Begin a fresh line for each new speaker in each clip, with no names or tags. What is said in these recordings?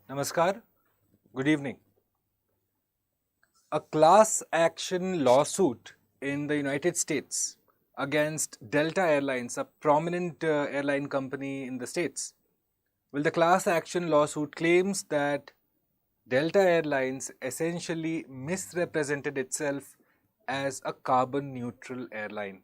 Namaskar. Good evening. A class action lawsuit in the United States against Delta Airlines, a prominent airline company in the States. Well, the class action lawsuit claims that Delta Airlines essentially misrepresented itself as a carbon neutral airline.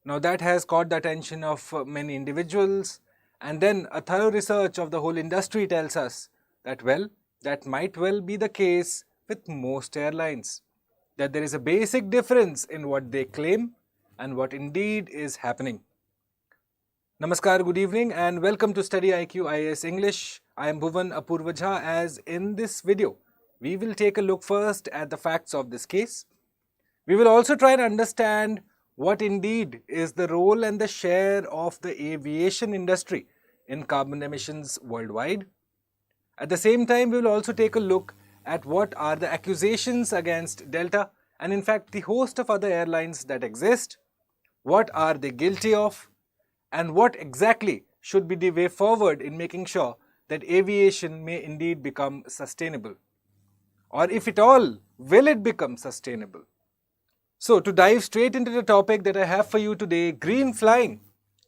Now, that has caught the attention of many individuals, and then a thorough research of the whole industry tells us that, well, that might well be the case with most airlines, that there is a basic difference in what they claim and what indeed is happening. Namaskar, good evening, and welcome to StudyIQ IAS English. I am Bhuvan Apurvajha. As in this video, we will take a look first at the facts of this case. We will also try and understand what indeed is the role and the share of the aviation industry in carbon emissions worldwide. At the same time, we will also take a look at what are the accusations against Delta and in fact the host of other airlines that exist, what are they guilty of, and what exactly should be the way forward in making sure that aviation may indeed become sustainable. Or if at all, will it become sustainable? So, to dive straight into the topic that I have for you today, green flying,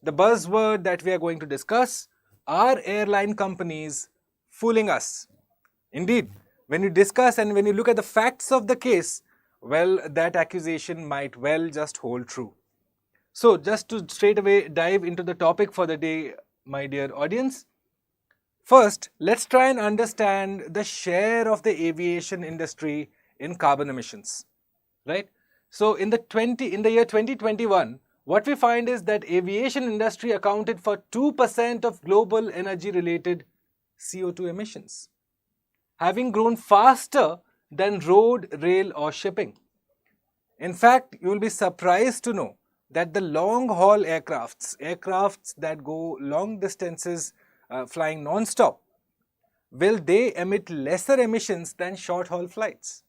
the buzzword that we are going to discuss, are airline companies fooling us? Indeed, when you discuss and when you look at the facts of the case, well, that accusation might well just hold true. So, just to straight away dive into the topic for the day, my dear audience. First, let's try and understand the share of the aviation industry in carbon emissions, right? So in the year 2021, what we find is that aviation industry accounted for 2% of global energy-related CO2 emissions, having grown faster than road, rail or shipping. In fact, you will be surprised to know that the long-haul aircrafts that go long distances flying non-stop, will they emit lesser emissions than short-haul flights.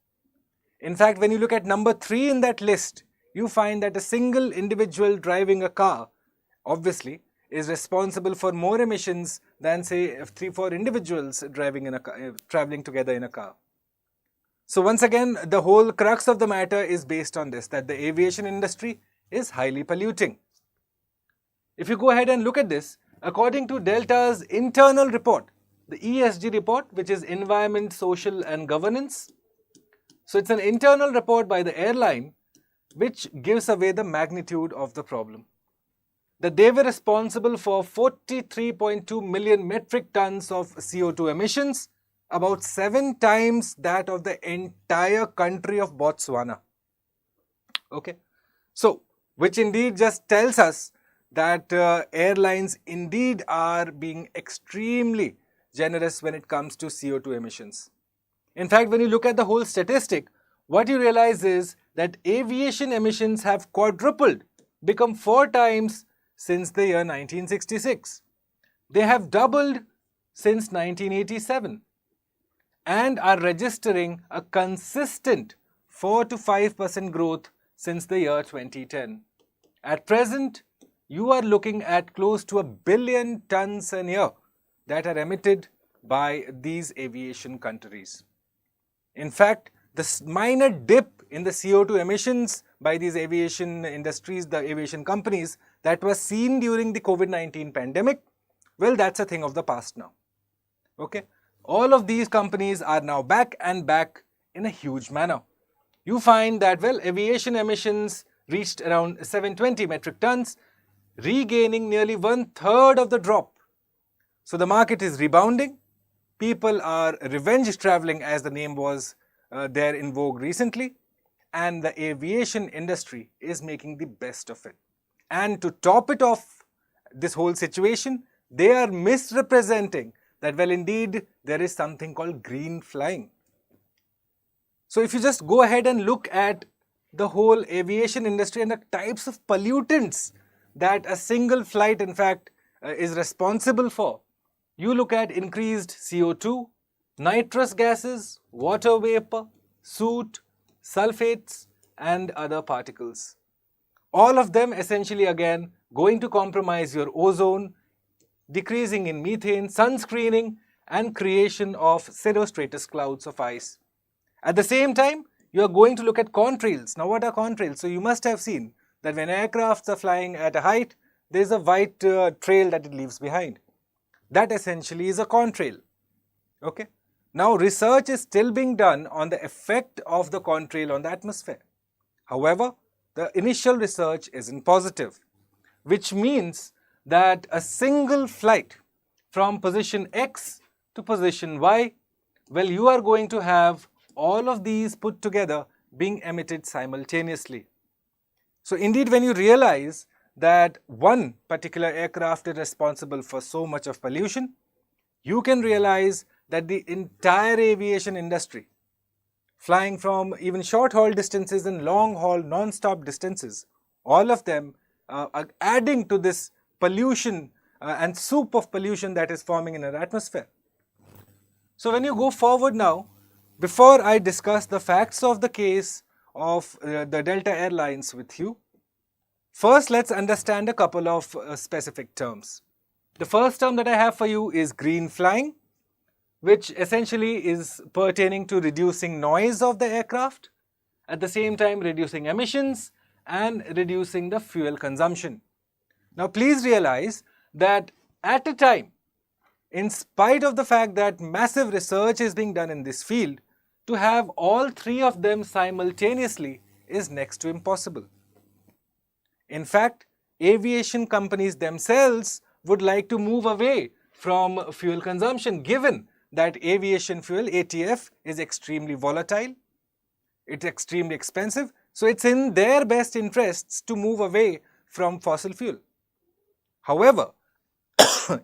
In fact, when you look at number 3 in that list, you find that a single individual driving a car, obviously, is responsible for more emissions than, say, 3-4 individuals driving in a car, traveling together in a car. So once again, the whole crux of the matter is based on this, that the aviation industry is highly polluting. If you go ahead and look at this, according to Delta's internal report, the ESG report, which is Environment, Social and Governance, so it's an internal report by the airline which gives away the magnitude of the problem. That they were responsible for 43.2 million metric tons of CO2 emissions, about 7 times that of the entire country of Botswana. Okay, so which indeed just tells us that airlines indeed are being extremely generous when it comes to CO2 emissions. In fact, when you look at the whole statistic, what you realize is that aviation emissions have quadrupled, become 4 times since the year 1966. They have doubled since 1987 and are registering a consistent 4 to 5% growth since the year 2010. At present, you are looking at close to 1 billion tons a year that are emitted by these aviation countries. In fact, the minor dip in the CO2 emissions by these aviation industries, the aviation companies, that was seen during the COVID-19 pandemic, well, that's a thing of the past now. Okay, all of these companies are now back and back in a huge manner. You find that, well, aviation emissions reached around 720 metric tons, regaining nearly 1/3 of the drop. So the market is rebounding. People are revenge traveling, as the name was there in vogue recently, and the aviation industry is making the best of it. And to top it off, this whole situation, they are misrepresenting that, well, indeed, there is something called green flying. So if you just go ahead and look at the whole aviation industry and the types of pollutants that a single flight, in fact, is responsible for, you look at increased CO2, nitrous gases, water vapor, soot, sulfates, and other particles. All of them essentially again going to compromise your ozone, decreasing in methane, sunscreening, and creation of cirrostratus clouds of ice. At the same time, you are going to look at contrails. Now, what are contrails? So, you must have seen that when aircrafts are flying at a height, there is a white trail that it leaves behind. That essentially is a contrail. Okay. Now, research is still being done on the effect of the contrail on the atmosphere. However, the initial research isn't positive, which means that a single flight from position X to position Y, well, you are going to have all of these put together being emitted simultaneously. So, indeed, when you realize that one particular aircraft is responsible for so much of pollution, you can realize that the entire aviation industry, flying from even short haul distances and long haul non-stop distances, all of them are adding to this pollution and soup of pollution that is forming in our atmosphere. So when you go forward now, before I discuss the facts of the case of the Delta Airlines with you, first let's understand a couple of specific terms. The first term that I have for you is green flying, which essentially is pertaining to reducing noise of the aircraft, at the same time reducing emissions and reducing the fuel consumption. Now please realize that at a time, in spite of the fact that massive research is being done in this field, to have all three of them simultaneously is next to impossible. In fact, aviation companies themselves would like to move away from fuel consumption, given that aviation fuel, ATF, is extremely volatile, it's extremely expensive, so it's in their best interests to move away from fossil fuel. However,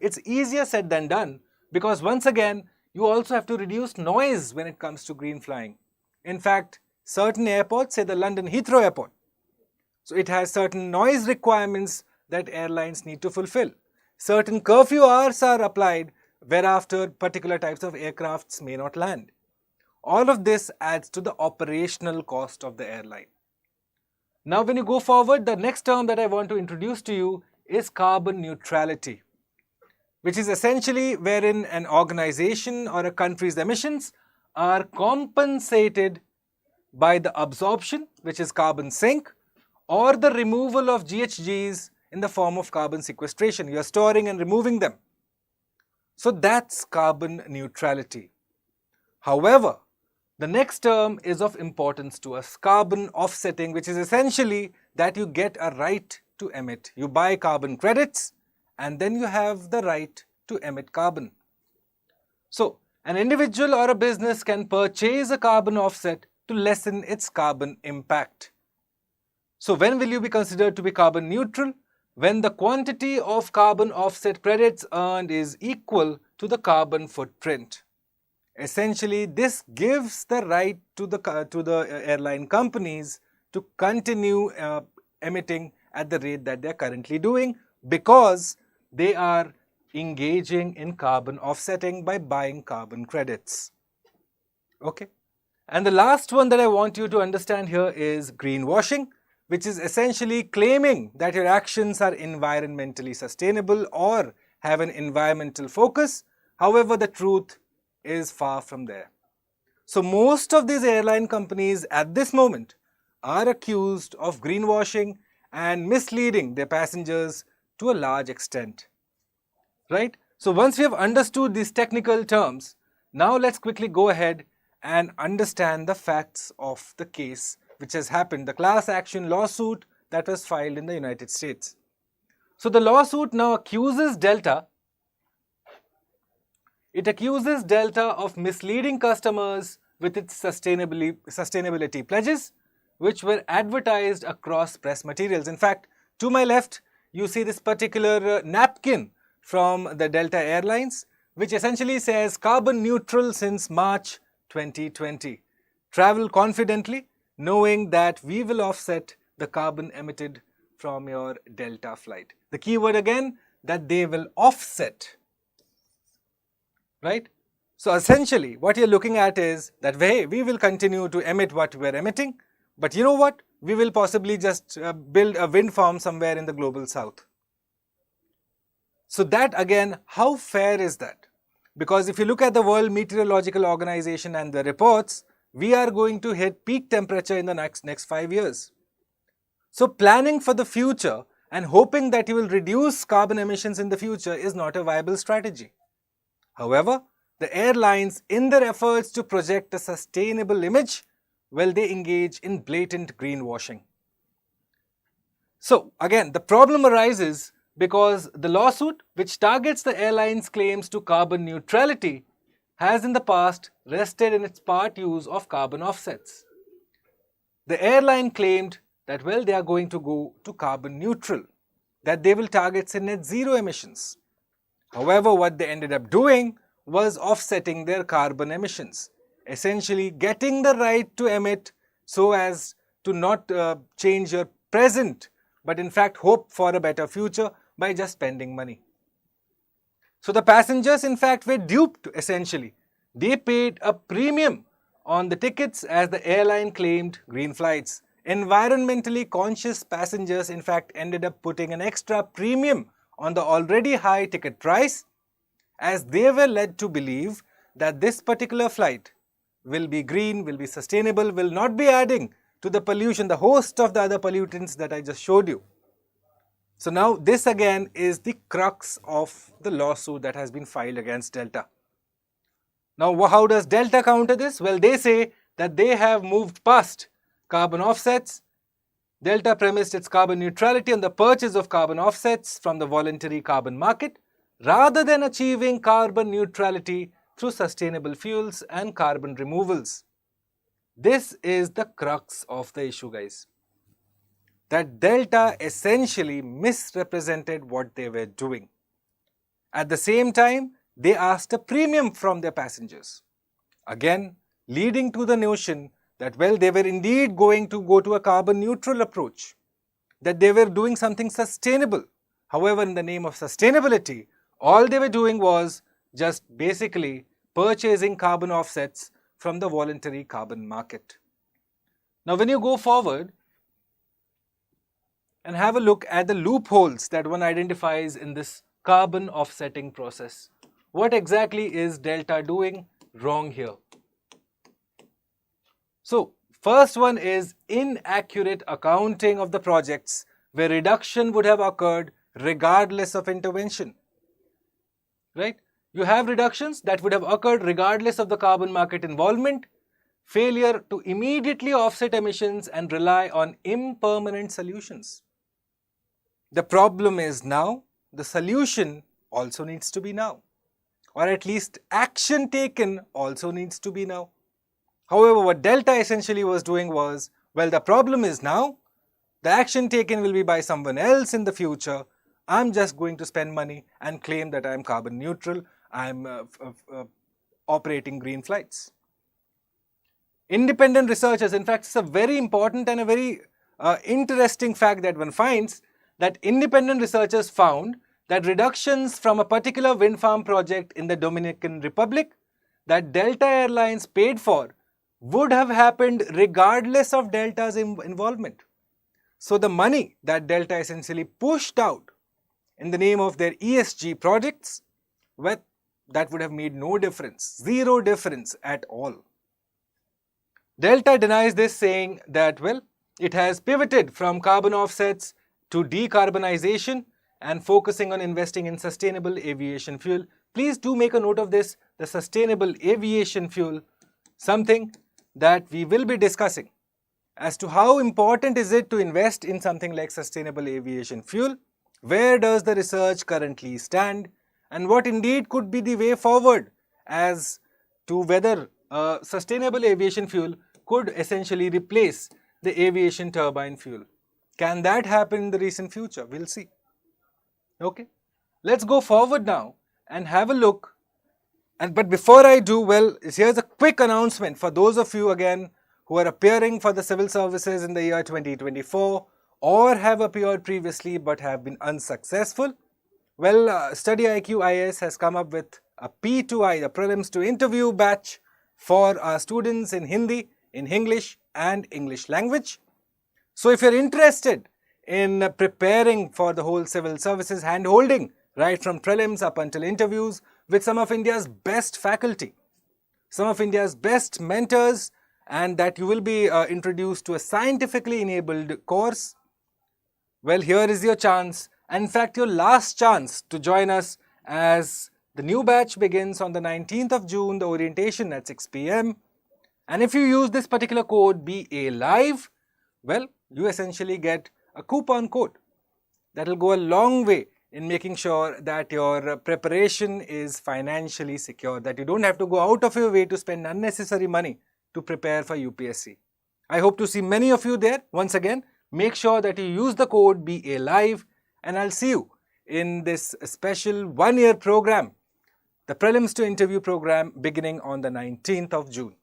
it's easier said than done, because once again, you also have to reduce noise when it comes to green flying. In fact, certain airports, say the London Heathrow Airport, so it has certain noise requirements that airlines need to fulfill. Certain curfew hours are applied, whereafter particular types of aircrafts may not land. All of this adds to the operational cost of the airline. Now when you go forward, the next term that I want to introduce to you is carbon neutrality, which is essentially wherein an organization or a country's emissions are compensated by the absorption, which is carbon sink, or the removal of GHGs in the form of carbon sequestration. You are storing and removing them. So that's carbon neutrality. However, the next term is of importance to us, carbon offsetting, which is essentially that you get a right to emit. You buy carbon credits and then you have the right to emit carbon. So, an individual or a business can purchase a carbon offset to lessen its carbon impact. So, when will you be considered to be carbon neutral? When the quantity of carbon offset credits earned is equal to the carbon footprint. Essentially, this gives the right to the airline companies to continue emitting at the rate that they are currently doing, because they are engaging in carbon offsetting by buying carbon credits. Okay. And the last one that I want you to understand here is greenwashing, which is essentially claiming that your actions are environmentally sustainable or have an environmental focus. However, the truth is far from there. So most of these airline companies at this moment are accused of greenwashing and misleading their passengers to a large extent. Right? So once we have understood these technical terms, now let's quickly go ahead and understand the facts of the case which has happened, the class action lawsuit that was filed in the United States. So the lawsuit now accuses Delta. It accuses Delta of misleading customers with its sustainability pledges, which were advertised across press materials. In fact, to my left, you see this particular napkin from the Delta Airlines, which essentially says carbon neutral since March 2020. Travel confidently, knowing that we will offset the carbon emitted from your Delta flight. The key word again, that they will offset. Right? So essentially, what you're looking at is that hey, we will continue to emit what we're emitting, but you know what? We will possibly just build a wind farm somewhere in the global south. So that again, how fair is that? Because if you look at the World Meteorological Organization and the reports, we are going to hit peak temperature in the next 5 years. So planning for the future and hoping that you will reduce carbon emissions in the future is not a viable strategy. However, the airlines, in their efforts to project a sustainable image, well, they engage in blatant greenwashing. So again, the problem arises because the lawsuit, which targets the airline's claims to carbon neutrality, has in the past rested in its part use of carbon offsets. The airline claimed that, well, they are going to go to carbon neutral, that they will target net zero emissions. However, what they ended up doing was offsetting their carbon emissions, essentially getting the right to emit so as to not change your present, but in fact hope for a better future by just spending money. So the passengers in fact were duped essentially. They paid a premium on the tickets as the airline claimed green flights. Environmentally conscious passengers in fact ended up putting an extra premium on the already high ticket price, as they were led to believe that this particular flight will be green, will be sustainable, will not be adding to the pollution, the host of the other pollutants that I just showed you. So now this again is the crux of the lawsuit that has been filed against Delta. Now how does Delta counter this? Well, they say that they have moved past carbon offsets. Delta premised its carbon neutrality on the purchase of carbon offsets from the voluntary carbon market, rather than achieving carbon neutrality through sustainable fuels and carbon removals. This is the crux of the issue, guys. That Delta essentially misrepresented what they were doing. At the same time, they asked a premium from their passengers. Again, leading to the notion that, well, they were indeed going to go to a carbon neutral approach, that they were doing something sustainable. However, in the name of sustainability, all they were doing was just basically purchasing carbon offsets from the voluntary carbon market. Now, when you go forward and have a look at the loopholes that one identifies in this carbon offsetting process, what exactly is Delta doing wrong here? So, first one is inaccurate accounting of the projects where reduction would have occurred regardless of intervention. Right? You have reductions that would have occurred regardless of the carbon market involvement, failure to immediately offset emissions and rely on impermanent solutions. The problem is now, the solution also needs to be now, or at least action taken also needs to be now. However, what Delta essentially was doing was, well, the problem is now, the action taken will be by someone else in the future. I'm just going to spend money and claim that I'm carbon neutral, I'm operating green flights. Independent researchers, in fact, it's a very important and a very interesting fact that one finds, that independent researchers found that reductions from a particular wind farm project in the Dominican Republic that Delta Airlines paid for would have happened regardless of Delta's involvement. So the money that Delta essentially pushed out in the name of their ESG projects, well, that would have made no difference, zero difference at all. Delta denies this, saying that, well, it has pivoted from carbon offsets to decarbonization and focusing on investing in sustainable aviation fuel. Please do make a note of this, the sustainable aviation fuel, something that we will be discussing as to how important is it to invest in something like sustainable aviation fuel, where does the research currently stand, and what indeed could be the way forward as to whether sustainable aviation fuel could essentially replace the aviation turbine fuel. Can that happen in the recent future? We'll see. Okay, let's go forward now and have a look. But before I do, well, here's a quick announcement for those of you again who are appearing for the civil services in the year 2024 or have appeared previously but have been unsuccessful. Well, StudyIQ IAS has come up with a P2I, the prelims to interview batch for our students in Hindi, in English and English language. So if you're interested in preparing for the whole civil services hand-holding right from prelims up until interviews, with some of India's best faculty, some of India's best mentors, and that you will be introduced to a scientifically enabled course. Well, here is your chance, and in fact your last chance to join us as the new batch begins on the 19th of June, the orientation at 6 p.m. And if you use this particular code BA Live, well, you essentially get a coupon code that will go a long way in making sure that your preparation is financially secure, that you don't have to go out of your way to spend unnecessary money to prepare for UPSC. I hope to see many of you there. Once again, make sure that you use the code BA Live, and I'll see you in this special one-year program, the Prelims to Interview program, beginning on the 19th of June.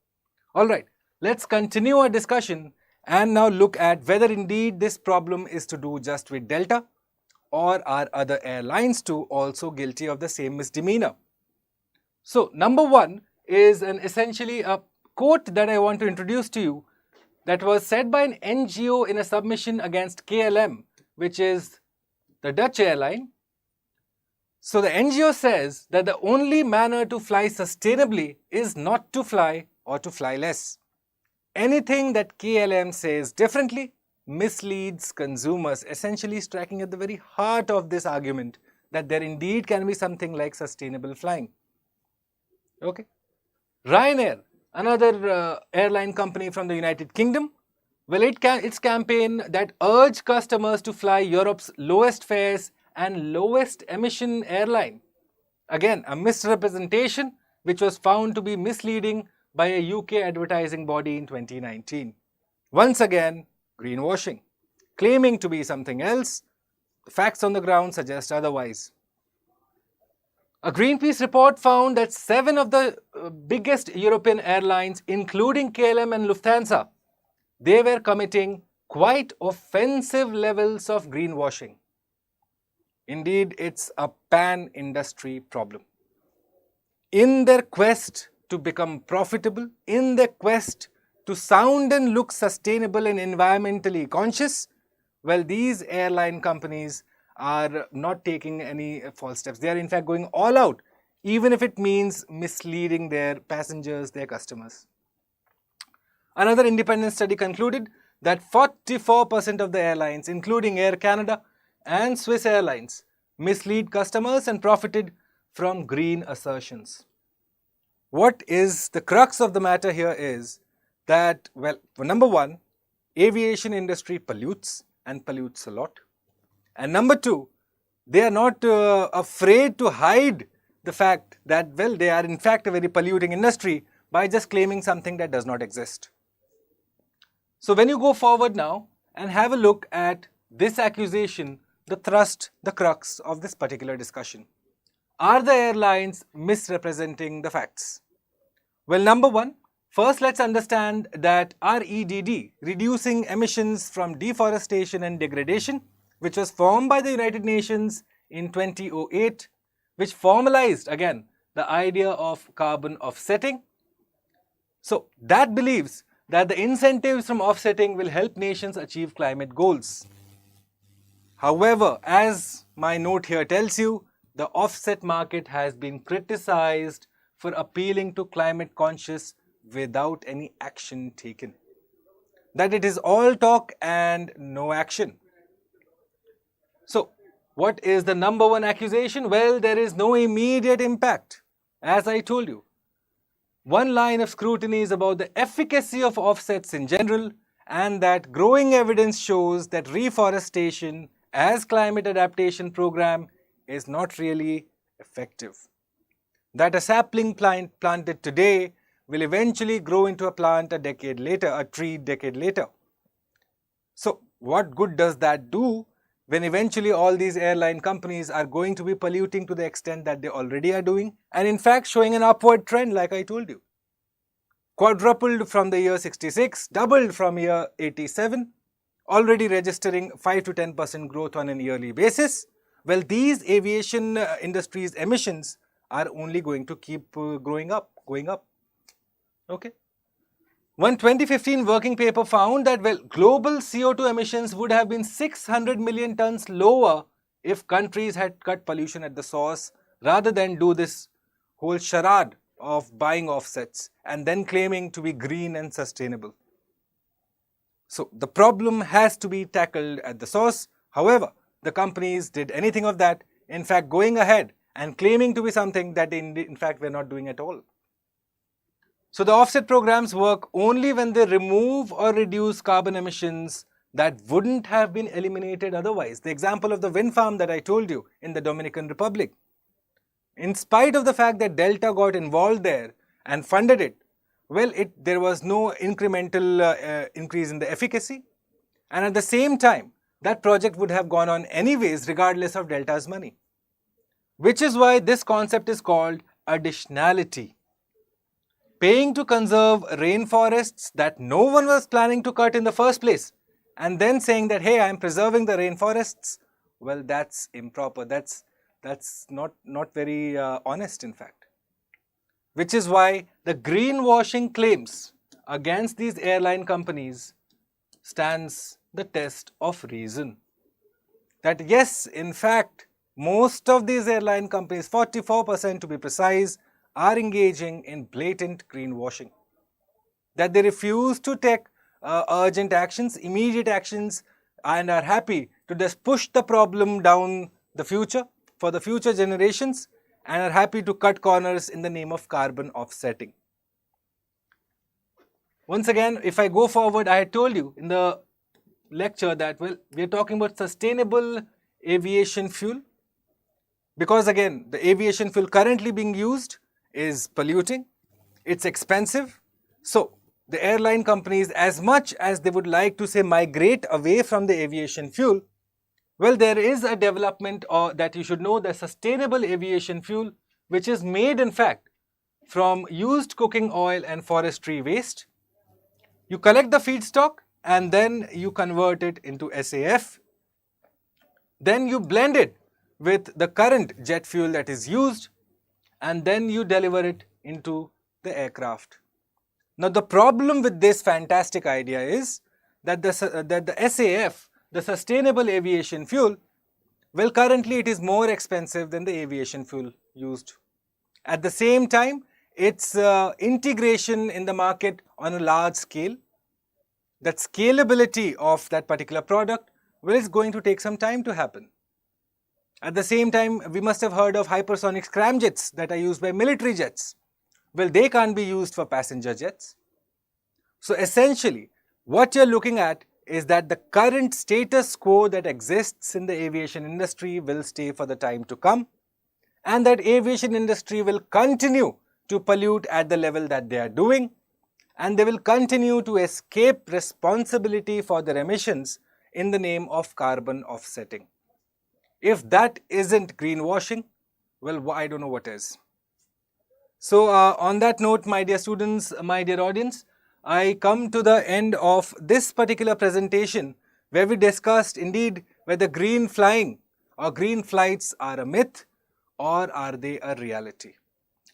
Alright, let's continue our discussion and now look at whether indeed this problem is to do just with Delta, or are other airlines too also guilty of the same misdemeanor. So, number one is essentially a quote that I want to introduce to you that was said by an NGO in a submission against KLM, which is the Dutch airline. So, the NGO says that the only manner to fly sustainably is not to fly or to fly less. Anything that KLM says differently misleads consumers, essentially striking at the very heart of this argument that there indeed can be something like sustainable flying. Okay. Ryanair, another airline company from the United Kingdom, well, its campaign that urged customers to fly Europe's lowest fares and lowest emission airline. Again, a misrepresentation which was found to be misleading by a UK advertising body in 2019. Once again, greenwashing, claiming to be something else. The facts on the ground suggest otherwise. A Greenpeace report found that 7 of the biggest European airlines, including KLM and Lufthansa, they were committing quite offensive levels of greenwashing. Indeed, it's a pan-industry problem. In their quest to become profitable, in their quest to sound and look sustainable and environmentally conscious, well, these airline companies are not taking any false steps. They are in fact going all out, even if it means misleading their passengers, their customers. Another independent study concluded that 44% of the airlines, including Air Canada and Swiss Airlines, mislead customers and profited from green assertions. What is the crux of the matter here is that, well, number one, aviation industry pollutes and pollutes a lot. And number two, they are not afraid to hide the fact that, well, they are in fact a very polluting industry by just claiming something that does not exist. So when you go forward now and have a look at this accusation, the thrust, the crux of this particular discussion. Are the airlines misrepresenting the facts? Well, number one, first let's understand that REDD, reducing emissions from deforestation and degradation, which was formed by the United Nations in 2008, which formalized again the idea of carbon offsetting. So that believes that the incentives from offsetting will help nations achieve climate goals. However, as my note here tells you, the offset market has been criticized for appealing to climate conscious without any action taken. That it is all talk and no action. So, what is the number one accusation? Well, there is no immediate impact. As I told you, one line of scrutiny is about the efficacy of offsets in general, and that growing evidence shows that reforestation as climate adaptation program is not really effective. That a sapling plant planted today will eventually grow into a plant a decade later, a tree decade later. So what good does that do when eventually all these airline companies are going to be polluting to the extent that they already are doing, and in fact showing an upward trend like I told you. Quadrupled from the year 66, doubled from year 87, already registering 5 to 10% growth on an yearly basis. Well, these aviation industry's emissions are only going to keep going up. Okay. One 2015 working paper found that, well, global CO2 emissions would have been 600 million tons lower if countries had cut pollution at the source rather than do this whole charade of buying offsets and then claiming to be green and sustainable. So the problem has to be tackled at the source. However, the companies did anything of that, in fact going ahead and claiming to be something that they in fact were not doing at all. So the offset programs work only when they remove or reduce carbon emissions that wouldn't have been eliminated otherwise. The example of the wind farm that I told you in the Dominican Republic. In spite of the fact that Delta got involved there and funded it, well, there was no incremental increase in the efficacy, and at the same time, that project would have gone on anyways regardless of Delta's money. Which is why this concept is called additionality. Paying to conserve rainforests that no one was planning to cut in the first place, and then saying that, hey, I am preserving the rainforests, well, that's improper. That's not very honest, in fact. Which is why the greenwashing claims against these airline companies stands the test of reason. That yes, in fact, most of these airline companies, 44% to be precise, are engaging in blatant greenwashing. That they refuse to take urgent actions, immediate actions, and are happy to just push the problem down the future for the future generations, and are happy to cut corners in the name of carbon offsetting. Once again, if I go forward, I had told you in the lecture that, well, we are talking about sustainable aviation fuel, because again, the aviation fuel currently being used is polluting, it's expensive. So the airline companies, as much as they would like to say migrate away from the aviation fuel, well, there is a development that you should know, the sustainable aviation fuel, which is made in fact from used cooking oil and forestry waste. You collect the feedstock and then you convert it into SAF. Then you blend it with the current jet fuel that is used, and then you deliver it into the aircraft. Now the problem with this fantastic idea is that the SAF, the sustainable aviation fuel, well, currently it is more expensive than the aviation fuel used. At the same time, its integration in the market on a large scale, that scalability of that particular product, well, is going to take some time to happen. At the same time, we must have heard of hypersonic scramjets that are used by military jets. Well, they can't be used for passenger jets. So essentially, what you're looking at is that the current status quo that exists in the aviation industry will stay for the time to come, and that aviation industry will continue to pollute at the level that they are doing, and they will continue to escape responsibility for their emissions in the name of carbon offsetting. If that isn't greenwashing, well, I don't know what is. So on that note, my dear students, my dear audience, I come to the end of this particular presentation where we discussed indeed whether green flying or green flights are a myth or are they a reality.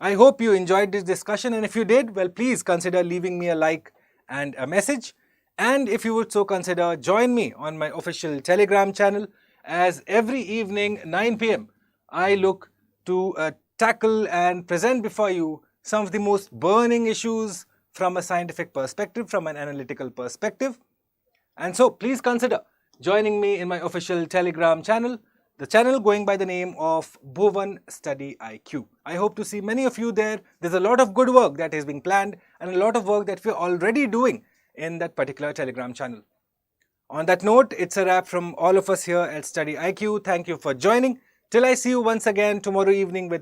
I hope you enjoyed this discussion, and if you did, well, please consider leaving me a like and a message. And if you would so consider, join me on my official Telegram channel, as every evening 9 p.m. I look to tackle and present before you some of the most burning issues from a scientific perspective, from an analytical perspective. And so please consider joining me in my official Telegram channel, the channel going by the name of Bhuvan StudyIQ. I hope to see many of you there. There's a lot of good work that is being planned and a lot of work that we're already doing in that particular Telegram channel. On that note, it's a wrap from all of us here at StudyIQ. Thank you for joining. Till I see you once again tomorrow evening with